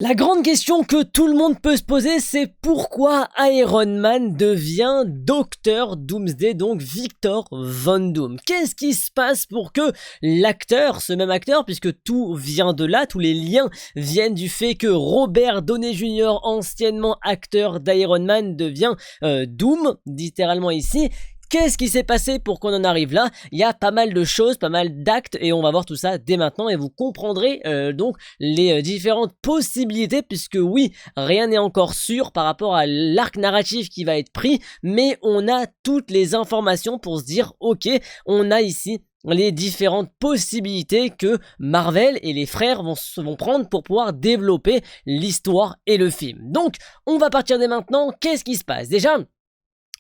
La grande question que tout le monde peut se poser, c'est pourquoi Iron Man devient Docteur Doomsday, donc Victor Von Doom. Qu'est-ce qui se passe pour que l'acteur, ce même acteur, puisque tout vient de là, tous les liens viennent du fait que Robert Downey Jr., anciennement acteur d'Iron Man, devient Doom, littéralement ici. Qu'est-ce qui s'est passé pour qu'on en arrive là? Il y a pas mal de choses, pas mal d'actes et on va voir tout ça dès maintenant et vous comprendrez donc les différentes possibilités puisque oui, rien n'est encore sûr par rapport à l'arc narratif qui va être pris, mais on a toutes les informations pour se dire ok, on a ici les différentes possibilités que Marvel et les frères vont prendre pour pouvoir développer l'histoire et le film. Donc, on va partir dès maintenant. Qu'est-ce qui se passe? Déjà,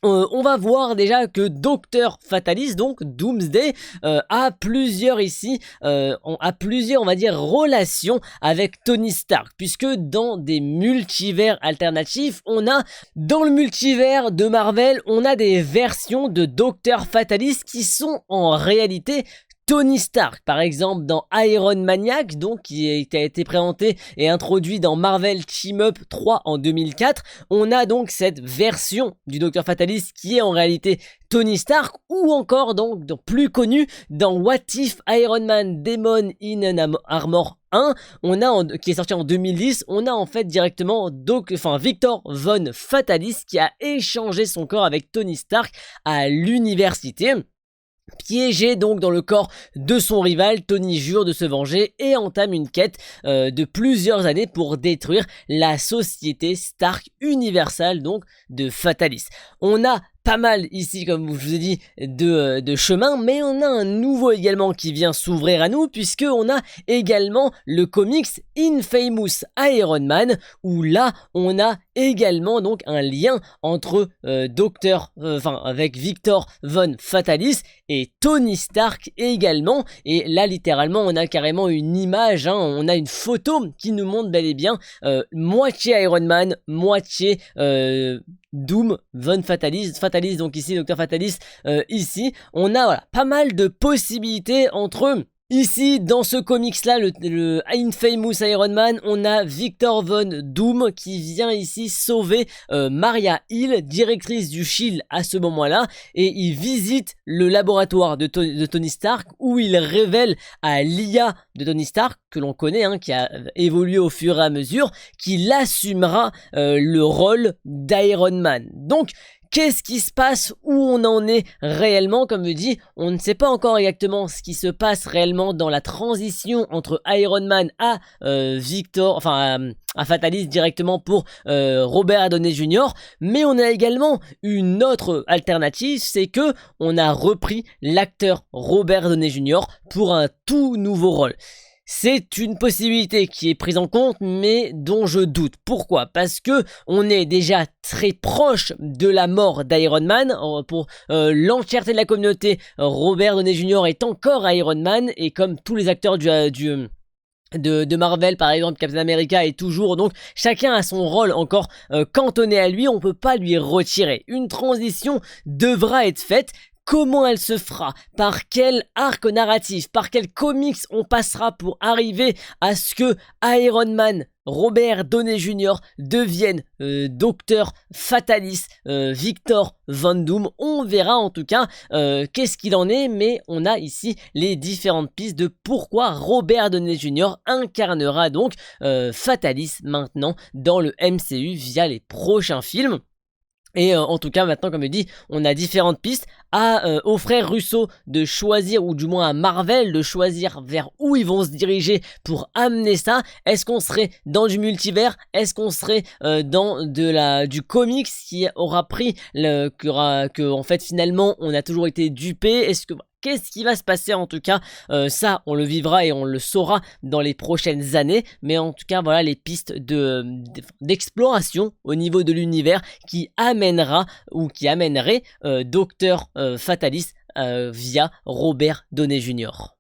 on va voir déjà que Docteur Fatalis, donc Doomsday, a plusieurs ici, a plusieurs, on va dire, relations avec Tony Stark, puisque dans des multivers alternatifs, on a, dans le multivers de Marvel, on a des versions de Docteur Fatalis qui sont en réalité Tony Stark, par exemple dans Iron Maniac, donc qui a été présenté et introduit dans Marvel Team Up 3 en 2004, on a donc cette version du Docteur Fatalis qui est en réalité Tony Stark, ou encore donc plus connu dans What If Iron Man Demon in an Armor 1, on a qui est sorti en 2010, on a en fait directement Victor Von Fatalis qui a échangé son corps avec Tony Stark à l'université. Piégé donc dans le corps de son rival, Tony jure de se venger et entame une quête de plusieurs années pour détruire la société Stark Universal, donc de Fatalis. On a pas mal ici, comme je vous ai dit, de chemin, mais on a un nouveau également qui vient s'ouvrir à nous, puisque on a également le comics Infamous Iron Man, où là on a également donc un lien entre avec Victor Von Fatalis et Tony Stark également, et là littéralement on a carrément une image, on a une photo qui nous montre bel et bien moitié Iron Man, moitié Doom, Von Fatalis, donc ici, Docteur Fatalis, ici, on a voilà, pas mal de possibilités entre eux. Ici, dans ce comics-là, le Infamous Iron Man, on a Victor Von Doom qui vient ici sauver Maria Hill, directrice du SHIELD à ce moment-là, et il visite le laboratoire de Tony Stark où il révèle à l'IA de Tony Stark, que l'on connaît, qui a évolué au fur et à mesure, qu'il assumera le rôle d'Iron Man. Donc, qu'est-ce qui se passe? Où on en est réellement? Comme je dis, on ne sait pas encore exactement ce qui se passe réellement dans la transition entre Iron Man à à Fatalis directement pour Robert Downey Jr. Mais on a également une autre alternative, c'est que on a repris l'acteur Robert Downey Jr. pour un tout nouveau rôle. C'est une possibilité qui est prise en compte, mais dont je doute. Pourquoi? Parce que on est déjà très proche de la mort d'Iron Man. Pour l'entièreté de la communauté, Robert Downey Jr. est encore Iron Man, et comme tous les acteurs de Marvel, par exemple Captain America est toujours, donc chacun a son rôle encore cantonné à lui, on peut pas lui retirer. Une transition devra être faite. Comment elle se fera? Par quel arc narratif? Par quel comics on passera pour arriver à ce que Iron Man, Robert Downey Jr. devienne Docteur Fatalis, Victor Von Doom? On verra en tout cas qu'est-ce qu'il en est, mais on a ici les différentes pistes de pourquoi Robert Downey Jr. incarnera donc Fatalis maintenant dans le MCU via les prochains films. Et en tout cas maintenant, comme je dis, on a différentes pistes aux frères Russo de choisir, ou du moins à Marvel de choisir vers où ils vont se diriger pour amener ça. Est-ce qu'on serait dans du multivers? Est-ce qu'on serait dans du comics qui aura pris que en fait finalement on a toujours été dupé? Qu'est-ce qui va se passer? En tout cas, ça, on le vivra et on le saura dans les prochaines années. Mais en tout cas, voilà les pistes d'exploration au niveau de l'univers qui amènera ou qui amènerait Docteur Fatalis via Robert Downey Jr.